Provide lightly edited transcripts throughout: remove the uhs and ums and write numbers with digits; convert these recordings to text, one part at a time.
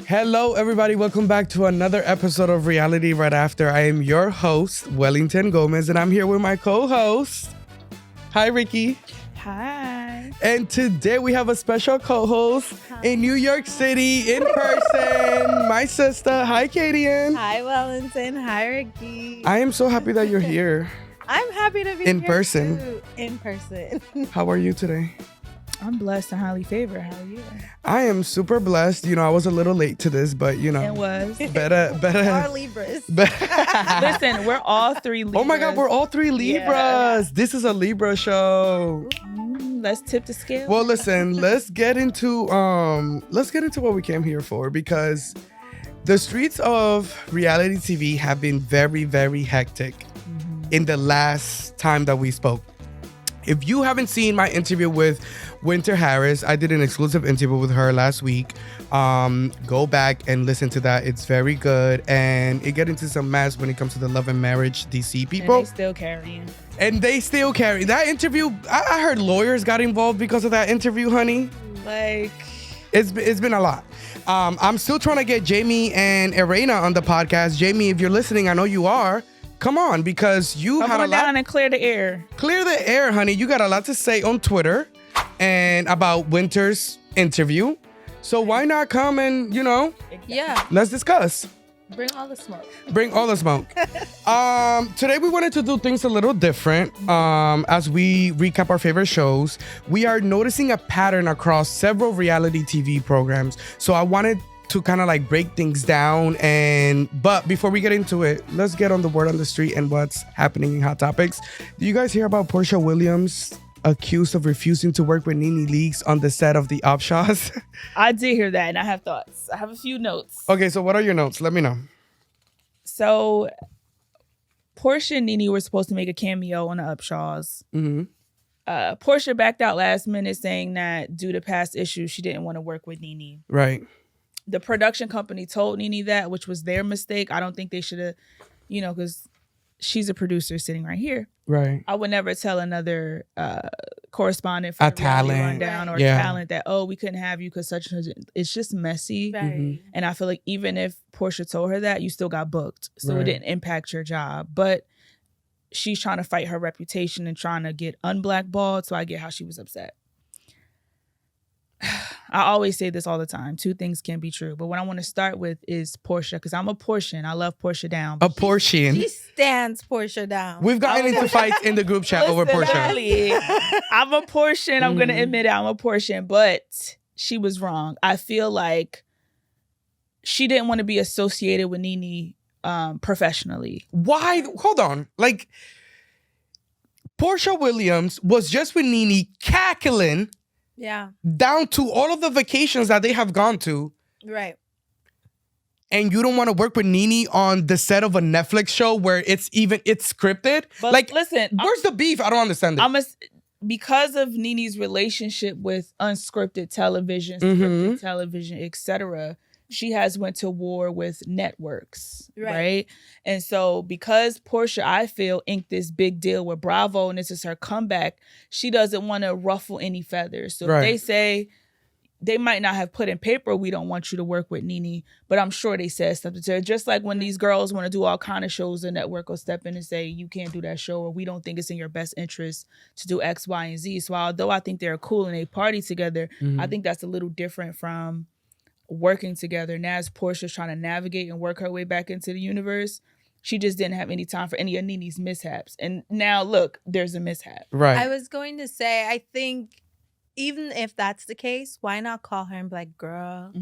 Hello, everybody. Welcome back to another episode of Reality Right After. I am your host, Wellington Gomez, and I'm here with my co-host. Hi, Ricky. Hi. And today we have a special co-host in New York City in person. My sister. Hi, Kadian. Hi, Wellington. Hi, Ricky. I am so happy that you're here. I'm happy to be in here person. Too. In person. How are you today? I'm blessed and highly favored. How are you? I am super blessed. You know, I was a little late to this, but you know. It was. Better. Our Libras. Listen, we're all three Libras. Oh my God, we're all three Libras. Yeah. This is a Libra show. Let's tip the scale. Well, listen, let's get into what we came here for, because the streets of reality TV have been very, very hectic in the last time that we spoke. If you haven't seen my interview with Winter Harris, I did an exclusive interview with her last week. Go back and listen to that. It's very good. And it get into some mess when it comes to the love and marriage DC people. And they still carrying. That interview, I heard lawyers got involved because of that interview, honey. Like, it's been a lot. I'm still trying to get Jamie and Irena on the podcast. Jamie, if you're listening, I know you are. Come on, because you had a lot. Down and clear the air. Clear the air, honey. You got a lot to say on Twitter and about Winter's interview. So why not come and, Yeah. Let's discuss. Bring all the smoke. Bring all the smoke. Today we wanted to do things a little different. As we recap our favorite shows, we are noticing a pattern across several reality TV programs. So I wanted to kind of like break things down, but before we get into it, let's get on the word on the street and what's happening in Hot Topics. Do you guys hear about Porsha Williams accused of refusing to work with NeNe Leakes on the set of The Upshaws? I did hear that, and I have thoughts. I have a few notes. Okay, so what are your notes? Let me know. So Porsha and NeNe were supposed to make a cameo on The Upshaws. Mm-hmm. Porsha backed out last minute, saying that due to past issues, she didn't want to work with NeNe. Right. The production company told NeNe that, which was their mistake. I don't think they should have, because she's a producer sitting right here. Right. I would never tell another correspondent for a talent rundown or talent that, we couldn't have you because such and such. It's just messy. Right. Mm-hmm. And I feel like even if Porsha told her that, you still got booked. So Right. it didn't impact your job. But she's trying to fight her reputation and trying to get unblackballed. So I get how she was upset. I always say this all the time. Two things can be true. But what I want to start with is Porsha, because I'm a Portian. I love Porsha down. A Portian. She stands Porsha down. We've gotten into fights in the group chat over Porsha. Literally, I'm a Portian. I'm going to admit it. I'm a Portian. But she was wrong. I feel like she didn't want to be associated with NeNe professionally. Why? Hold on. Like, Porsha Williams was just with NeNe cackling. Yeah. Down to all of the vacations that they have gone to. Right. And you don't want to work with NeNe on the set of a Netflix show where it's scripted? But like, listen, where's the beef? I don't understand it. Because of NeNe's relationship with unscripted television, scripted television, etc., she has went to war with networks, right? And so because Porsha, I feel, inked this big deal with Bravo and this is her comeback, she doesn't want to ruffle any feathers. So if they say, they might not have put in paper, we don't want you to work with NeNe, but I'm sure they said something to her. Just like when these girls want to do all kind of shows, the network will step in and say, you can't do that show, or we don't think it's in your best interest to do X, Y, and Z. So although I think they're cool and they party together, I think that's a little different from working together. Now as Portia's trying to navigate and work her way back into the universe, she just didn't have any time for any of NeNe's mishaps. And now look, there's a mishap. Right. I was going to say, I think even if that's the case, why not call her and be like, girl,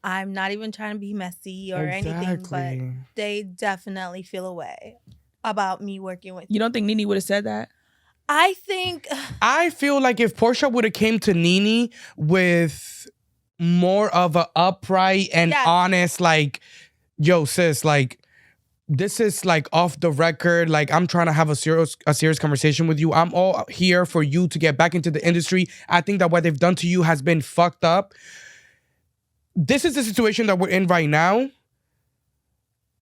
I'm not even trying to be messy or anything, but they definitely feel a way about me working with you. You don't think NeNe would have said that? I feel like if Porsha would have came to NeNe with more of a upright and honest, like, yo, sis, like, this is like off the record. Like, I'm trying to have a serious conversation with you. I'm all here for you to get back into the industry. I think that what they've done to you has been fucked up. This is the situation that we're in right now.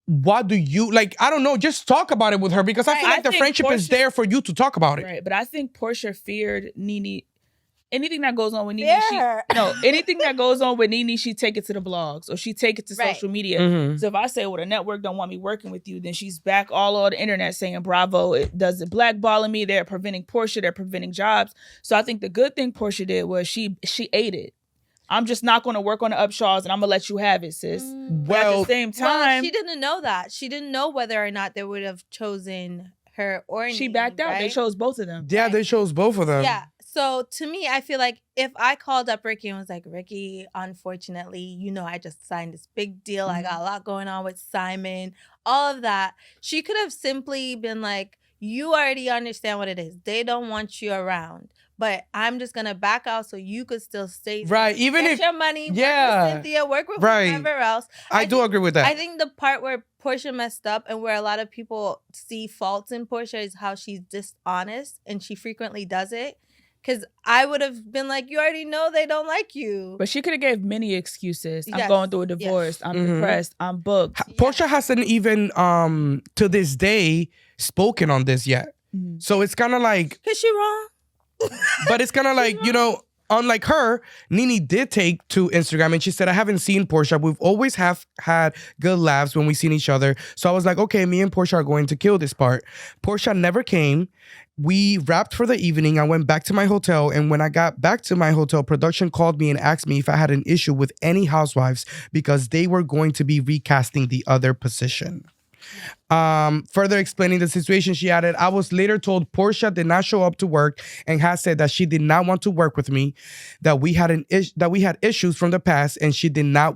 What do you, like, I don't know, just talk about it with her, because I feel like the friendship is there for you to talk about it. Right, but I think Porsha feared NeNe. anything that goes on with NeNe, anything that goes on with NeNe, she take it to the blogs or she take it to social media. Mm-hmm. So if I say, well, the network don't want me working with you, then she's back all over the internet saying, Bravo, it does it blackballing me. They're preventing Porsha. They're preventing jobs. So I think the good thing Porsha did was she ate it. I'm just not going to work on the Upshaws and I'm going to let you have it, sis. But at the same time, she didn't know that. She didn't know whether or not they would have chosen her or NeNe. She backed out. Right? They chose both of them. Yeah, they chose both of them. Yeah. So to me, I feel like if I called up Ricky and was like, Ricky, unfortunately, I just signed this big deal. I got a lot going on with Simon, all of that. She could have simply been like, you already understand what it is. They don't want you around. But I'm just gonna back out so you could still stay there. Right. Even get if your money, work with Cynthia, work with whoever else. I do agree with that. I think the part where Porsha messed up and where a lot of people see faults in Porsha is how she's dishonest, and she frequently does it. Because I would have been like, you already know they don't like you. But she could have gave many excuses. I'm going through a divorce. I'm depressed. I'm booked. Porsha hasn't even, to this day, spoken on this yet. So it's kind of like... Because she wrong. But it's kind of like, unlike her, NeNe did take to Instagram and she said, I haven't seen Porsha. We've always have had good laughs when we've seen each other. So I was like, okay, me and Porsha are going to kill this part. Porsha never came. We wrapped for the evening. I went back to my hotel. And when I got back to my hotel, production called me and asked me if I had an issue with any housewives because they were going to be recasting the other position. Further explaining the situation, she added, I was later told Porsha did not show up to work and has said that she did not want to work with me, that we had issues from the past, and she did not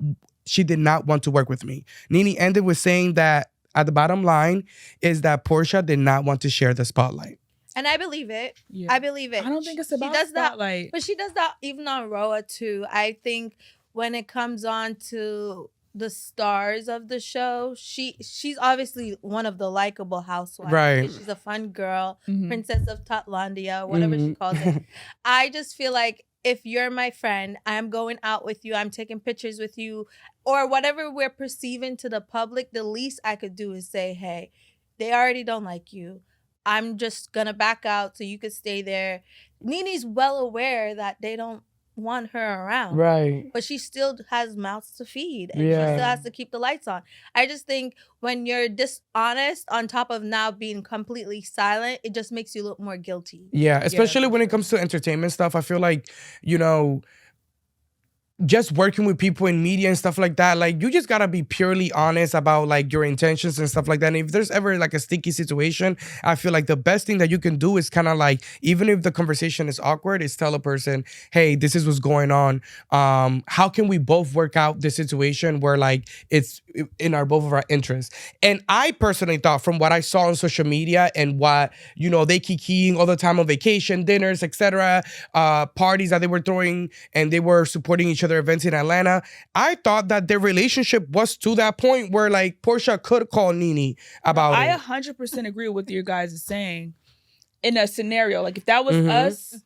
want to work with me. NeNe ended with saying that at the bottom line is that Porsha did not want to share the spotlight. And I believe it. Yeah. I believe it. I don't think it's about spotlight. But she does that even on RHONJ too. I think when it comes on to the stars of the show, she's obviously one of the likable housewives. Right. She's a fun girl, princess of Tatlandia, whatever she calls it. I just feel like if you're my friend, I'm going out with you, I'm taking pictures with you, or whatever we're perceiving to the public, the least I could do is say, hey, they already don't like you. I'm just going to back out so you could stay there. NeNe's well aware that they don't want her around. Right. But she still has mouths to feed. And she still has to keep the lights on. I just think when you're dishonest on top of now being completely silent, it just makes you look more guilty. Yeah, especially when it comes to entertainment stuff. I feel like, just working with people in media and stuff like that, like, you just gotta be purely honest about like your intentions and stuff like that. And if there's ever like a sticky situation, I feel like the best thing that you can do is kind of like, even if the conversation is awkward, is tell a person, hey, this is what's going on. How can we both work out this situation where like it's in both of our interests? And I personally thought, from what I saw on social media and what, they kikiing all the time on vacation, dinners, etc., parties that they were throwing, and they were supporting each other events in Atlanta, I thought that their relationship was to that point where like Porsha could call NeNe about it. I 100% agree with what you guys are saying. In a scenario, like if that was us,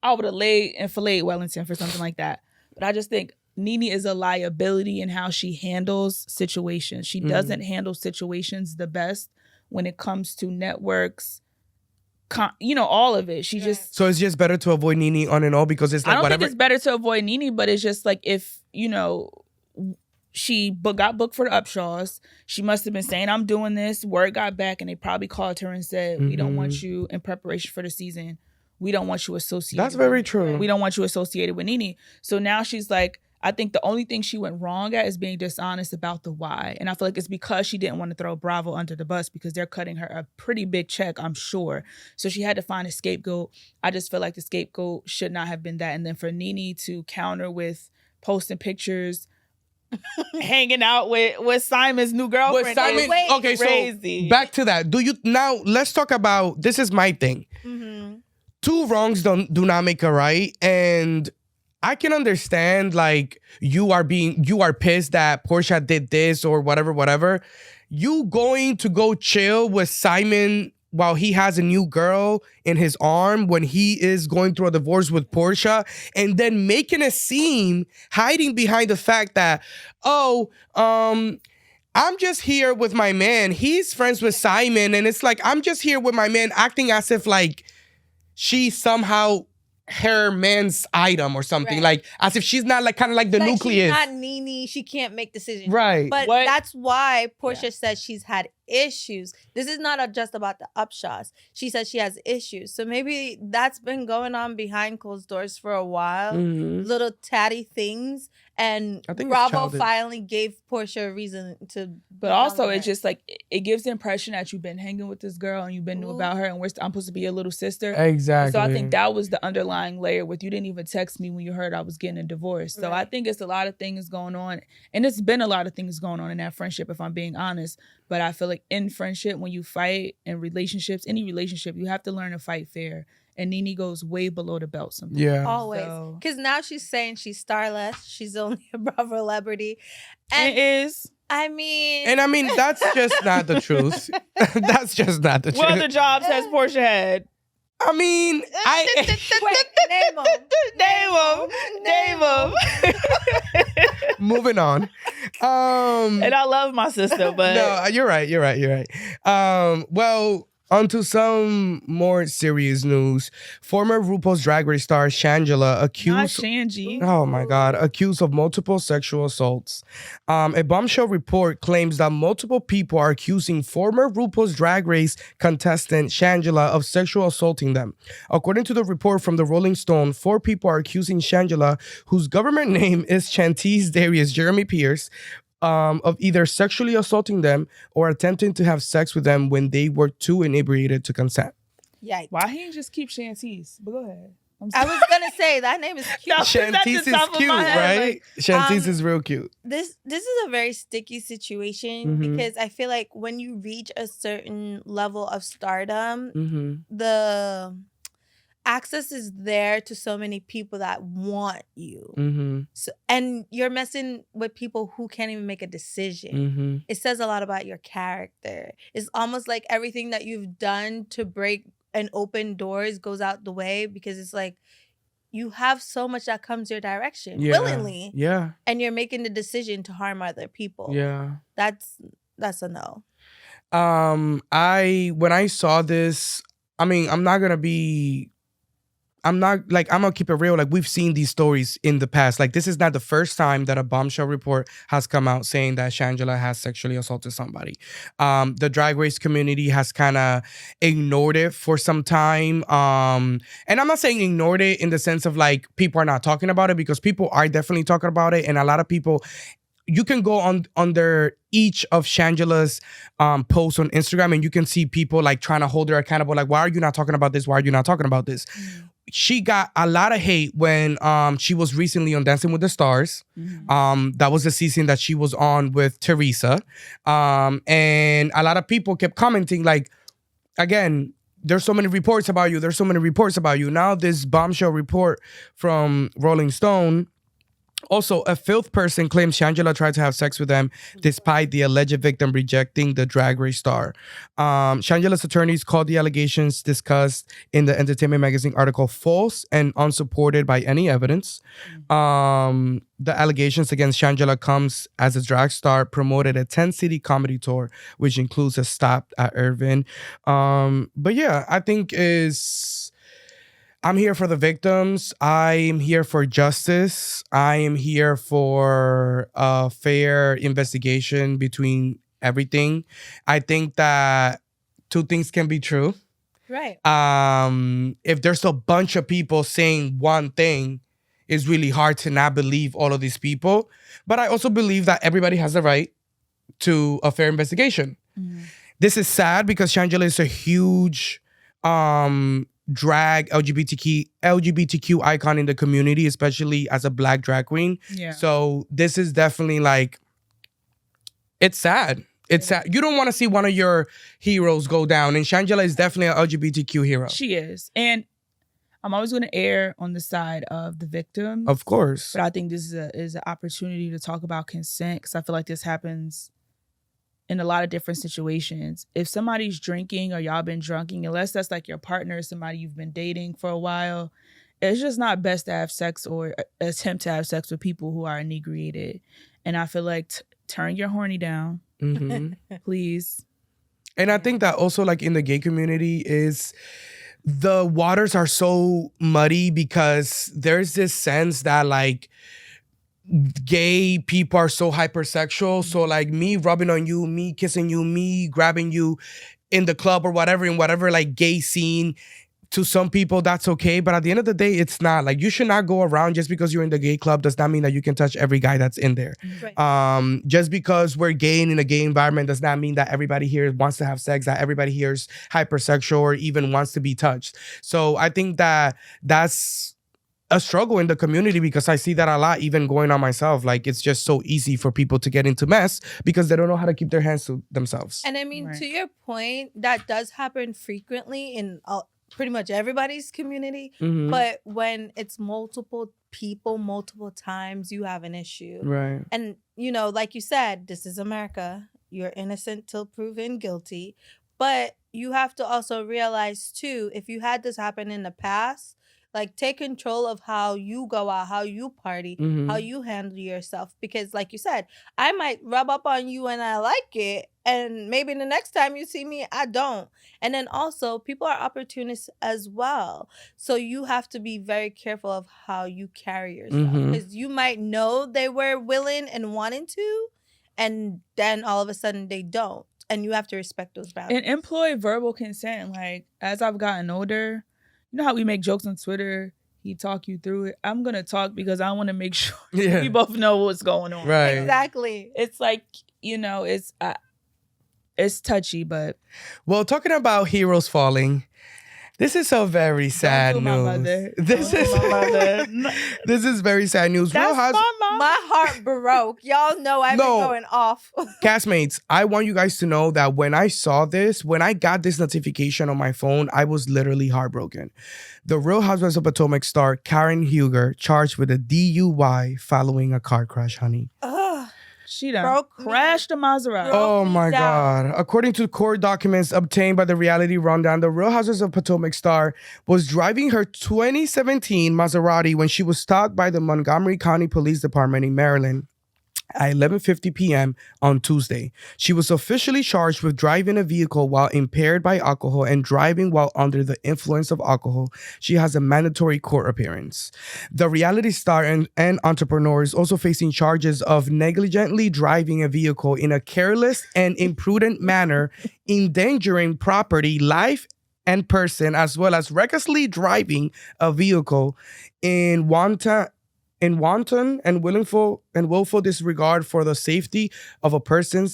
I would have laid and filleted Wellington for something like that. But I just think NeNe is a liability in how she handles situations. She doesn't handle situations the best when it comes to networks, all of it. So it's just better to avoid NeNe on and all, because it's like, I don't think it's better to avoid NeNe, but it's just like, if she got booked for the Upshaws, she must have been saying, I'm doing this. Word got back, and they probably called her and said, we don't want you in preparation for the season. We don't want you associated. That's very true. We don't want you associated with NeNe. So now she's like, I think the only thing she went wrong at is being dishonest about the why. And I feel like it's because she didn't want to throw Bravo under the bus, because they're cutting her a pretty big check, I'm sure. So she had to find a scapegoat. I just feel like the scapegoat should not have been that. And then for NeNe to counter with posting pictures, hanging out with Simon's new girlfriend. With Simon, okay, crazy. So back to that. Let's talk about, this is my thing. Two wrongs do not make a right. And I can understand, like, you are pissed that Porsha did this or whatever. You going to go chill with Simon while he has a new girl in his arm when he is going through a divorce with Porsha, and then making a scene, hiding behind the fact that, I'm just here with my man. He's friends with Simon. And it's like, I'm just here with my man, acting as if like she somehow her man's item or something. Right. Like, as if she's not like kind of like the like nucleus. She's not NeNe. She can't make decisions. Right. But that's why Porsha says she's had issues. This is not just about the upshots. She says she has issues. So maybe that's been going on behind closed doors for a while. Little tatty things. And Bravo finally gave Porsha a reason to. But also, it's just like, it gives the impression that you've been hanging with this girl and you've been knew about her, and I'm supposed to be your little sister. Exactly. So I think that was the underlying layer with, you didn't even text me when you heard I was getting a divorce. So I think it's a lot of things going on. And it's been a lot of things going on in that friendship, if I'm being honest. But I feel like in friendship, when you fight, in relationships, any relationship, you have to learn to fight fair. And NeNe goes way below the belt sometimes. Yeah. Always. Because now she's saying she's starless. She's only a Bravo celebrity. And it is. I mean, that's just not the truth. That's just not the truth. What other jobs has Porsha had? I mean, Name them. Moving on. And I love my sister, but no, you're right. Well, onto some more serious news. Former RuPaul's Drag Race star Shangela accused of multiple sexual assaults. A bombshell report claims that multiple people are accusing former RuPaul's Drag Race contestant Shangela of sexual assaulting them. According to the report from the Rolling Stone, 4 people are accusing Shangela, whose government name is Chantice Darius Jeremy Pierce, of either sexually assaulting them or attempting to have sex with them when they were too inebriated to consent. Yikes. Why he didn't just keep Chantice? But go ahead. I was gonna say that name is cute. Chantice is cute, right? Chantice is real cute. This is a very sticky situation because I feel like when you reach a certain level of stardom, the access is there to so many people that want you. So, and you're messing with people who can't even make a decision. It says a lot about your character. It's almost like everything that you've done to break and open doors goes out the way, because it's like you have so much that comes your direction willingly. Yeah. And you're making the decision to harm other people. Yeah. That's a no. When I saw this, I mean, I'm gonna keep it real. Like, we've seen these stories in the past. Like, this is not the first time that a bombshell report has come out saying that Shangela has sexually assaulted somebody. The Drag Race community has kind of ignored it for some time. And I'm not saying ignored it in the sense of like people are not talking about it, because people are definitely talking about it. And a lot of people, you can go under each of Shangela's posts on Instagram and you can see people like trying to hold her accountable. Like, why are you not talking about this? Why are you not talking about this? She got a lot of hate when she was recently on Dancing with the Stars. That was the season that she was on with Teresa. And a lot of people kept commenting like, again, there's so many reports about you. There's so many reports about you. Now this bombshell report from Rolling Stone. Also, a filth person claims Shangela tried to have sex with them despite the alleged victim rejecting the Drag Race star. Shangela's attorneys called the allegations discussed in the Entertainment Magazine article false and unsupported by any evidence. The allegations against Shangela comes as a drag star promoted a 10-city comedy tour, which includes a stop at Irvine. But yeah, I think I'm here for the victims. I am here for justice. I am here for a fair investigation between everything. I think that 2 things can be true. Right. If there's a bunch of people saying one thing, it's really hard to not believe all of these people. But I also believe that everybody has the right to a fair investigation. This is sad because Shangela is a huge drag LGBTQ icon in the community, especially as a Black drag queen. Yeah. So this is definitely like, it's sad. It's sad. You don't want to see one of your heroes go down, and Shangela is definitely an LGBTQ hero. She is. And I'm always going to err on the side of the victim. Of course. But I think this is an opportunity to talk about consent, because I feel like this happens in a lot of different situations. If somebody's drinking or y'all been drunking, unless that's like your partner, somebody you've been dating for a while, it's just not best to have sex or attempt to have sex with people who are inebriated. And I feel like turn your horny down, please. And I think that also like in the gay community is the waters are so muddy because there's this sense that like gay people are so hypersexual. So like me rubbing on you, me kissing you, me grabbing you in the club or whatever, in whatever like gay scene, to some people that's okay, but at the end of the day it's not. Like you should not go around just because you're in the gay club does not mean that you can touch every guy that's in there. Right. Just because we're gay and in a gay environment does not mean that everybody here wants to have sex, that everybody here is hypersexual or even wants to be touched. So I think that that's a struggle in the community because I see that a lot, even going on myself. Like it's just so easy for people to get into mess because they don't know how to keep their hands to themselves. And I mean, to your point, that does happen frequently in pretty much everybody's community. But when it's multiple people, multiple times, you have an issue. Right. And, you know, like you said, this is America. You're innocent till proven guilty. But you have to also realize, too, if you had this happen in the past, like take control of how you go out, how you party, how you handle yourself. Because like you said, I might rub up on you and I like it. And maybe the next time you see me, I don't. And then also people are opportunists as well. So you have to be very careful of how you carry yourself. Because you might know they were willing and wanting to, and then all of a sudden they don't. And you have to respect those boundaries. And employ verbal consent. Like as I've gotten older, you know how we make jokes on Twitter? He talk you through it. I'm going to talk because I want to make sure we both know what's going on. Right. Exactly. It's like, you know, it's touchy, but. Well, talking about heroes falling, this is a very sad news. This is very sad news. That's my heart broke. Y'all know I've been going off. Castmates, I want you guys to know that when I saw this, when I got this notification on my phone, I was literally heartbroken. The Real Housewives of Potomac star Karen Huger charged with a DUI following a car crash, honey. She done crashed a Maserati. Oh my God. According to court documents obtained by the Reality Rundown, the Real Housewives of Potomac star was driving her 2017 Maserati when she was stopped by the Montgomery County Police Department in Maryland at 11:50 p.m. on Tuesday. She was officially charged with driving a vehicle while impaired by alcohol and driving while under the influence of alcohol. She has a mandatory court appearance. The reality star and entrepreneur is also facing charges of negligently driving a vehicle in a careless and imprudent manner, endangering property, life, and person, as well as recklessly driving a vehicle in wanton and willful disregard for the safety of a person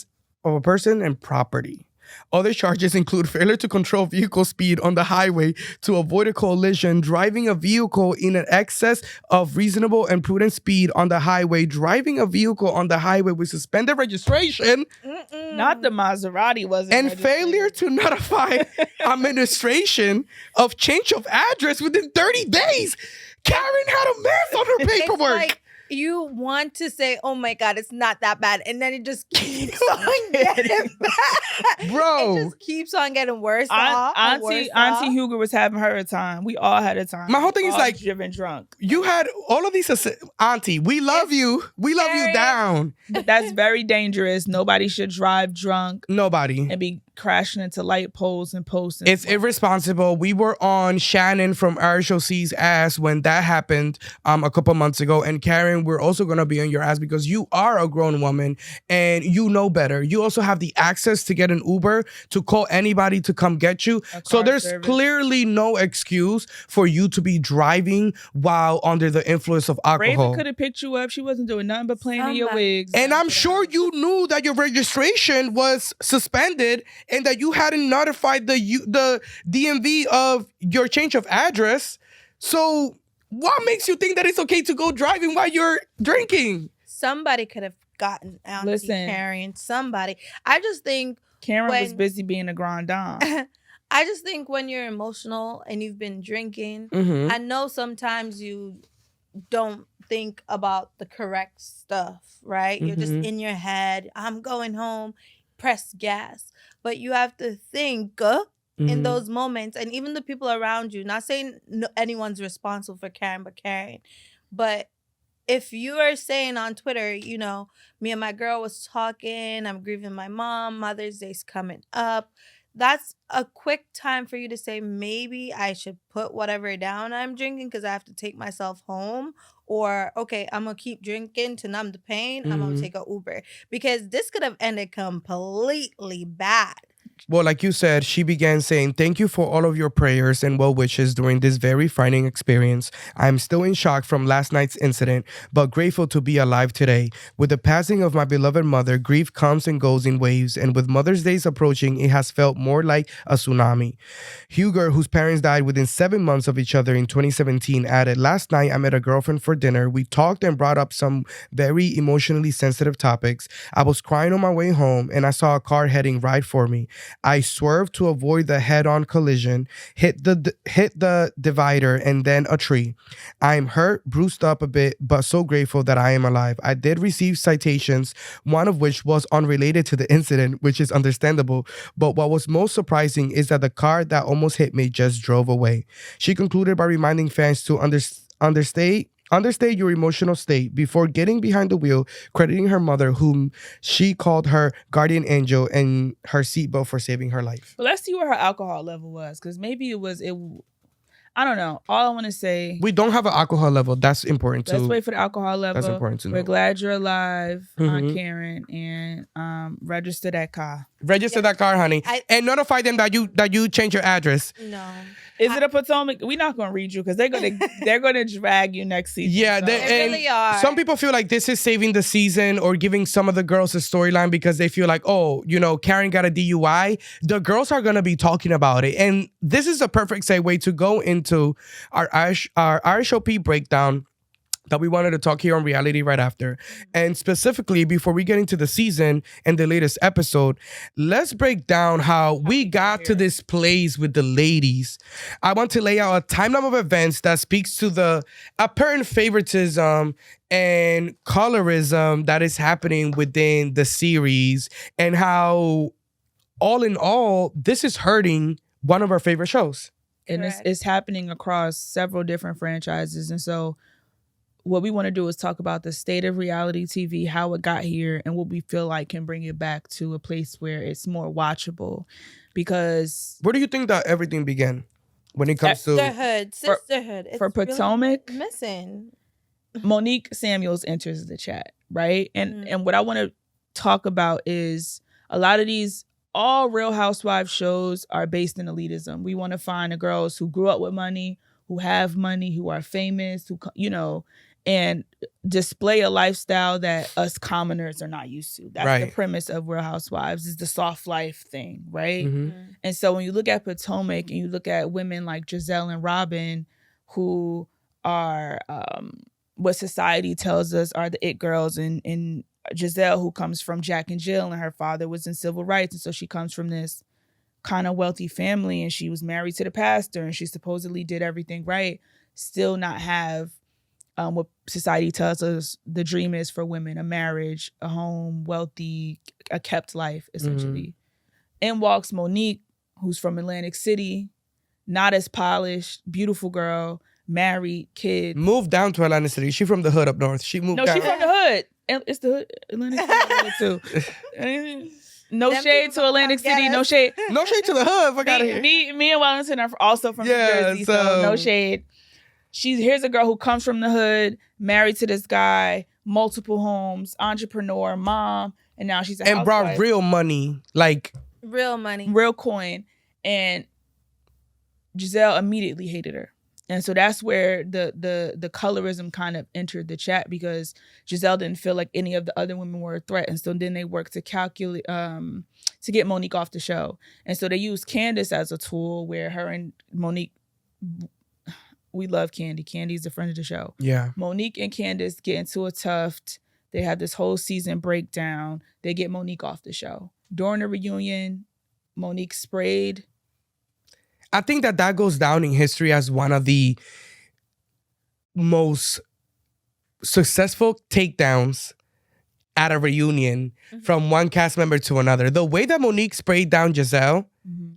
and property. Other charges include failure to control vehicle speed on the highway to avoid a collision, driving a vehicle in an excess of reasonable and prudent speed on the highway, driving a vehicle on the highway with suspended registration. Not the Maserati, wasn't and failure to notify administration of change of address within 30 days. Karen had a mess on her paperwork. It's like you want to say, oh my God, it's not that bad. And then it just keeps on getting bad. Bro. It just keeps on getting worse. Auntie Huger was having her a time. We all had a time. My whole thing is like, driven drunk. You had all of these, Auntie, we love you. We love you down. But that's very dangerous. Nobody should drive drunk. Nobody. And be crashing into light poles and posts. It's irresponsible. We were on Shannon from RHOC's ass when that happened a couple months ago. And Karen, we're also going to be on your ass because you are a grown woman and you know better. You also have the access to get an Uber, to call anybody to come get you. So there's clearly no excuse for you to be driving while under the influence of alcohol. Raven could have picked you up. She wasn't doing nothing but playing in your wigs. And I'm sure you knew that your registration was suspended and that you hadn't notified the DMV of your change of address. So what makes you think that it's okay to go driving while you're drinking? Somebody could have gotten Auntie Karen. Somebody. I just think Karen was busy being a grand dame. I just think when you're emotional and you've been drinking, I know sometimes you don't think about the correct stuff, right? You're just in your head. I'm going home. Press gas. But you have to think in those moments, and even the people around you, not saying anyone's responsible for Karen but Karen, but if you are saying on Twitter, you know, me and my girl was talking, I'm grieving my mom, Mother's Day's coming up, that's a quick time for you to say, maybe I should put whatever down I'm drinking because I have to take myself home. Or, okay, I'm going to keep drinking to numb the pain. I'm going to take an Uber. Because this could have ended completely bad. Well, like you said, she began saying, "Thank you for all of your prayers and well wishes during this very frightening experience. I'm still in shock from last night's incident, but grateful to be alive today. With the passing of my beloved mother, grief comes and goes in waves, and with Mother's Day approaching, it has felt more like a tsunami." Huger, whose parents died within 7 months of each other in 2017, added, "Last night, I met a girlfriend for dinner. We talked and brought up some very emotionally sensitive topics. I was crying on my way home, and I saw a car heading right for me. I swerved to avoid the head-on collision, hit the divider, and then a tree. I'm hurt, bruised up a bit, but so grateful that I am alive. I did receive citations, one of which was unrelated to the incident, which is understandable. But what was most surprising is that the car that almost hit me just drove away." She concluded by reminding fans to understate your emotional state before getting behind the wheel, crediting her mother, whom she called her guardian angel, and her seatbelt for saving her life. Well, let's see what her alcohol level was, because maybe it. I don't know. All I want to say, we don't have an alcohol level. That's important too. Let's wait for the alcohol level. That's important to know. We're glad you're alive, Aunt Karen, and register that car. Register that car, honey, and notify them that you change your address. No. Is it a Potomac? We're not gonna read you because they're gonna drag you next season. Yeah, so. They really are. Some people feel like this is saving the season or giving some of the girls a storyline because they feel like, oh, Karen got a DUI. The girls are gonna be talking about it, and this is a perfect segue to go into our RHOP breakdown that we wanted to talk here on reality right after. And specifically, before we get into the season and the latest episode, let's break down how we got to this place with the ladies. I want to lay out a timeline of events that speaks to the apparent favoritism and colorism that is happening within the series, and how, all in all, this is hurting one of our favorite shows. And it's happening across several different franchises. And so what we want to do is talk about the state of reality TV, how it got here, and what we feel like can bring it back to a place where it's more watchable. Because where do you think that everything began when it comes to sisterhood? For Potomac, really missing. Monique Samuels enters the chat, right? And what I want to talk about is a lot of these all Real Housewives shows are based in elitism. We want to find the girls who grew up with money, who have money, who are famous, who and display a lifestyle that us commoners are not used to. That's the premise of Real Housewives, is the soft life thing, right? And so when you look at Potomac and you look at women like Giselle and Robin, who are what society tells us are the it girls, and Giselle, who comes from Jack and Jill, and her father was in civil rights, and so she comes from this kind of wealthy family, and she was married to the pastor, and she supposedly did everything right, still not have what society tells us the dream is for women: a marriage, a home, wealthy, a kept life, essentially. In walks Monique, who's from Atlantic City, not as polished, beautiful girl, married, kids. Moved down to Atlantic City. She from the hood up north. She moved down. No, she from the hood. It's the hood. Atlantic City too. No shade to Atlantic City. No shade. No shade to the hood. Fuck out of here. Me and Wellington are also from New Jersey, so no shade. Here's a girl who comes from the hood, married to this guy, multiple homes, entrepreneur, mom, and now she's a housewife. Brought real money, like real money, real coin. And Giselle immediately hated her. And so that's where the colorism kind of entered the chat, because Giselle didn't feel like any of the other women were a threat. And so then they worked to calculate, to get Monique off the show. And so they used Candace as a tool, where her and Monique, we love Candy. Candy's a friend of the show. Yeah. Monique and Candace get into a tuft. They have this whole season breakdown. They get Monique off the show. During the reunion, Monique sprayed. I think that goes down in history as one of the most successful takedowns at a reunion from one cast member to another. The way that Monique sprayed down Giselle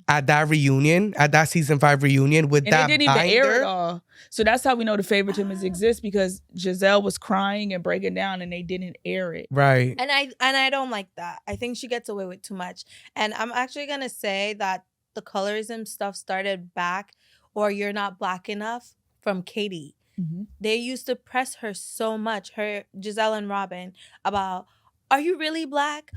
at that reunion, at that season 5 reunion with that binder. And they didn't even air it all. So that's how we know the favoritism exists, because Giselle was crying and breaking down and they didn't air it. Right. And I don't like that. I think she gets away with too much. And I'm actually going to say that the colorism stuff started back, or you're not black enough, from Katie. Mm-hmm. They used to press her so much, her, Giselle and Robin, about, are you really black?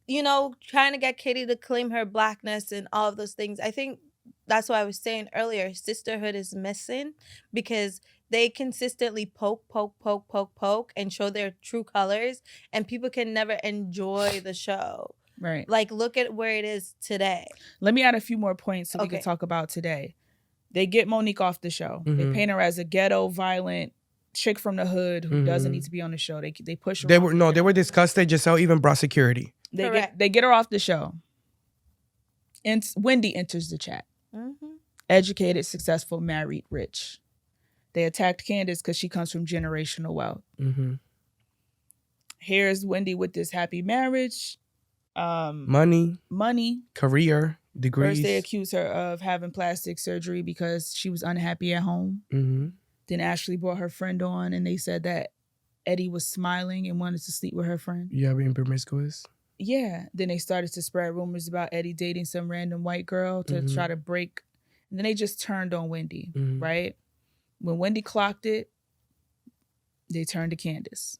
You know, trying to get Katie to claim her blackness and all of those things. I think that's why I was saying earlier, sisterhood is missing, because they consistently poke and show their true colors, and people can never enjoy the show. Right. Like, look at where it is today. Let me add a few more points so we can talk about today. They get Monique off the show. Mm-hmm. They paint her as a ghetto, violent chick from the hood who mm-hmm. doesn't need to be on the show. They push her. They were disgusted. Giselle even brought security. They get her off the show. And Wendy enters the chat. Mm-hmm. Educated, successful, married, rich. They attacked Candace because she comes from generational wealth. Mm-hmm. Here's Wendy with this happy marriage. Money. Career. Degrees. First, they accused her of having plastic surgery because she was unhappy at home. Mm-hmm. Then Ashley brought her friend on, and they said that Eddie was smiling and wanted to sleep with her friend. Yeah, being promiscuous. Yeah. Then they started to spread rumors about Eddie dating some random white girl to mm-hmm. try to break. And then they just turned on Wendy, mm-hmm. right? When Wendy clocked it, they turned to Candace.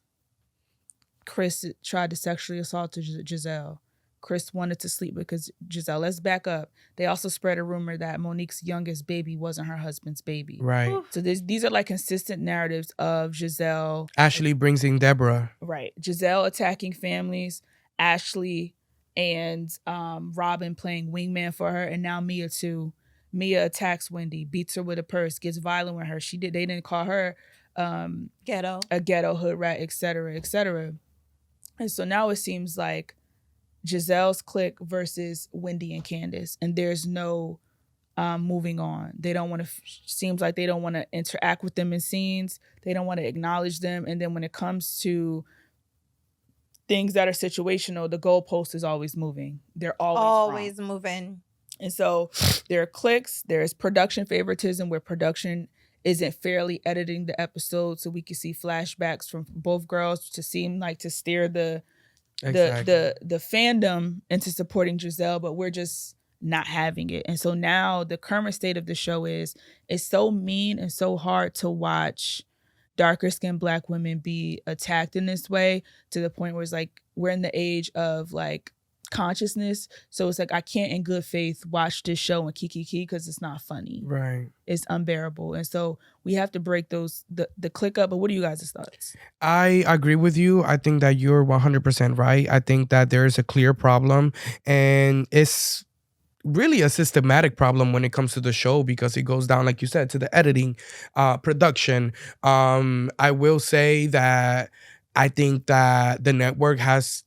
Chris tried to sexually assault Giselle. Chris wanted to sleep with Giselle. Let's back up. They also spread a rumor that Monique's youngest baby wasn't her husband's baby. Right. So these are like consistent narratives of Giselle. Ashley brings in Deborah. Right. Giselle attacking families. Ashley and Robin playing wingman for her. And now Mia too. Mia attacks Wendy, beats her with a purse, gets violent with her. They didn't call her a ghetto hood rat, et cetera, et cetera. And so now it seems like Giselle's clique versus Wendy and Candace, and there's no moving on. They don't want to. Seems like they don't want to interact with them in scenes. They don't want to acknowledge them. And then when it comes to things that are situational, the goalpost is always moving. They're always moving. And so there are cliques. There's production favoritism where production isn't fairly editing the episode, so we can see flashbacks from both girls to seem like to steer the fandom into supporting Giselle, but we're just not having it. And so now the current state of the show is it's so mean and so hard to watch darker skinned Black women be attacked in this way, to the point where it's like we're in the age of like consciousness. So it's like I can't in good faith watch this show and kiki because it's not funny. Right. It's unbearable. And so we have to break the click up. But what are you guys' thoughts? I agree with you. I think that you're 100% right. I think that there is a clear problem, and it's really a systematic problem when it comes to the show, because it goes down, like you said, to the editing, production. I will say that I think that the network has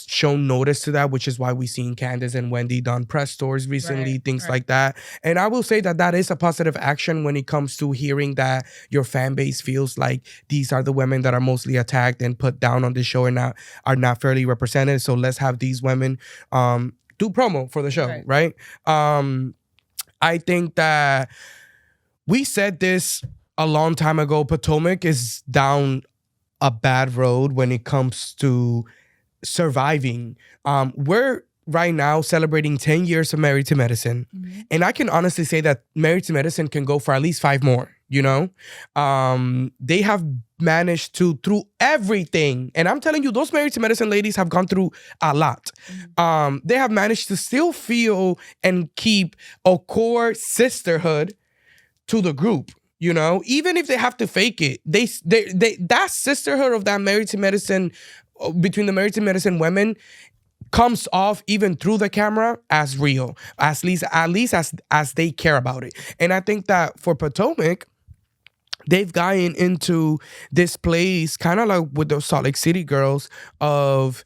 shown notice to that, which is why we've seen Candace and Wendy done press tours recently, things like that. And I will say that that is a positive action when it comes to hearing that your fan base feels like these are the women that are mostly attacked and put down on the show and are not fairly represented. So let's have these women do promo for the show, right? I think that we said this a long time ago. Potomac is down a bad road when it comes to surviving. We're right now celebrating 10 years of Married to Medicine. Mm-hmm. And I can honestly say that Married to Medicine can go for at least 5 more, you know? They have managed to, through everything, and I'm telling you, those Married to Medicine ladies have gone through a lot. Mm-hmm. They have managed to still feel and keep a core sisterhood to the group. You know, even if they have to fake it, they that sisterhood of that Married to Medicine, between the Married to Medicine women, comes off even through the camera as real, at least as they care about it. And I think that for Potomac, they've gotten into this place kind of like with the Salt Lake City girls of,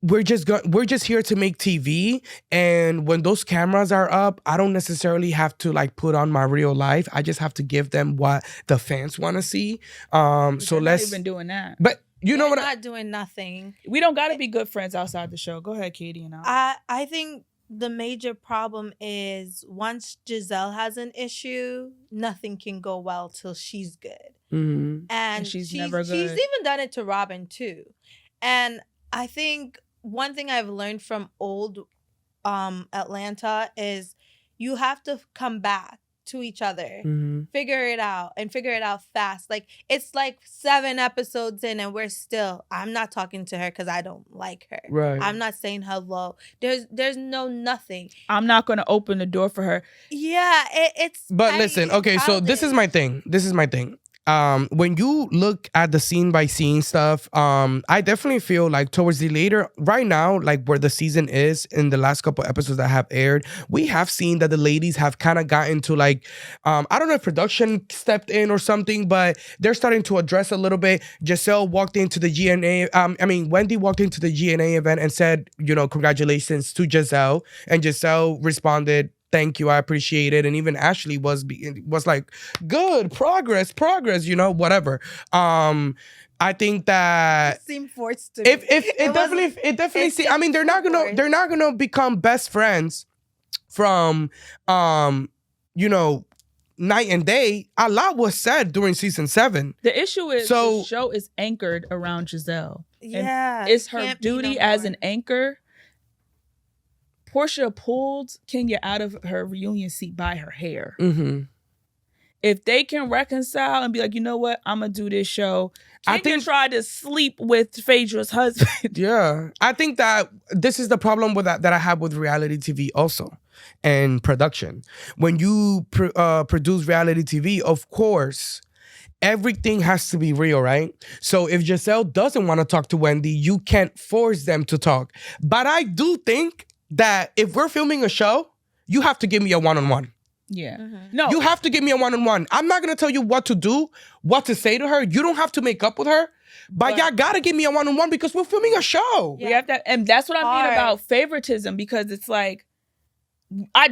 we're just here to make TV, and when those cameras are up, I don't necessarily have to like put on my real life. I just have to give them what the fans want to see. So let's not even doing that. But you know what? Not doing nothing. We don't got to be good friends outside the show. Go ahead, Katie. And I think the major problem is once Giselle has an issue, nothing can go well till she's good. Mm-hmm. And she's never good. She's even done it to Robin too. And I think one thing I've learned from old Atlanta is you have to come back to each other, figure it out, and figure it out fast. Like, it's like 7 episodes in and I'm not talking to her because I don't like her. Right. I'm not saying hello. There's no nothing. I'm not going to open the door for her. Yeah, it's. But listen, okay, so this is my thing. When you look at the scene by scene stuff, I definitely feel like towards the later, right now, like where the season is in the last couple episodes that have aired, we have seen that the ladies have kind of gotten to like, I don't know if production stepped in or something, but they're starting to address a little bit. Giselle walked into the Wendy walked into the GNA event and said, congratulations to Giselle. And Giselle responded, thank you, I appreciate it. And even Ashley was like, good, progress, whatever. I think that it seemed forced to me. It definitely seemed, I mean, they're not gonna become best friends from night and day. A lot was said during season 7. The issue is the show is anchored around Giselle. Yeah. And it's her duty as an anchor. Porsha pulled Kenya out of her reunion seat by her hair. Mm-hmm. If they can reconcile and be like, you know what, I'm going to do this show. Kenya tried to sleep with Phaedra's husband. Yeah. I think that this is the problem with that I have with reality TV also and production. When you produce reality TV, of course, everything has to be real, right? So if Giselle doesn't want to talk to Wendy, you can't force them to talk. But I do think that if we're filming a show, you have to give me a one-on-one. Yeah. No. You have to give me a one-on-one. I'm not going to tell you what to do, what to say to her. You don't have to make up with her. But y'all got to give me a one-on-one because we're filming a show. Yeah. We have to, and that's what I mean about favoritism, because it's like, I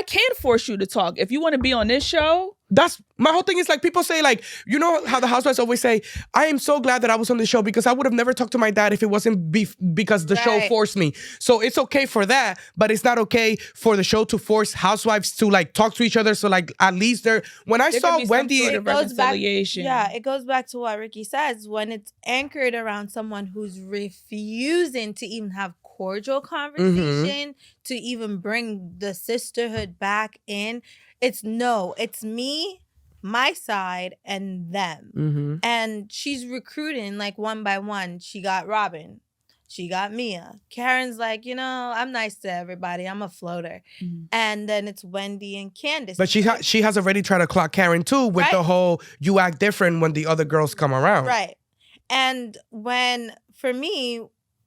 can force you to talk. If you want to be on this show. That's my whole thing is like people say like, you know how the housewives always say, I am so glad that I was on the show because I would have never talked to my dad if it wasn't because the show forced me. So it's okay for that, but it's not okay for the show to force housewives to like talk to each other. So like at least when I saw Wendy, it goes back to what Ricky says. When it's anchored around someone who's refusing to even have cordial conversation, to even bring the sisterhood back in, it's me, my side, and them. And she's recruiting like one by one. She got Robin. She got Mia. Karen's like, I'm nice to everybody. I'm a floater. And then it's Wendy and Candace. But she has already tried to clock Karen too with the whole, you act different when the other girls come around. Right. And for me,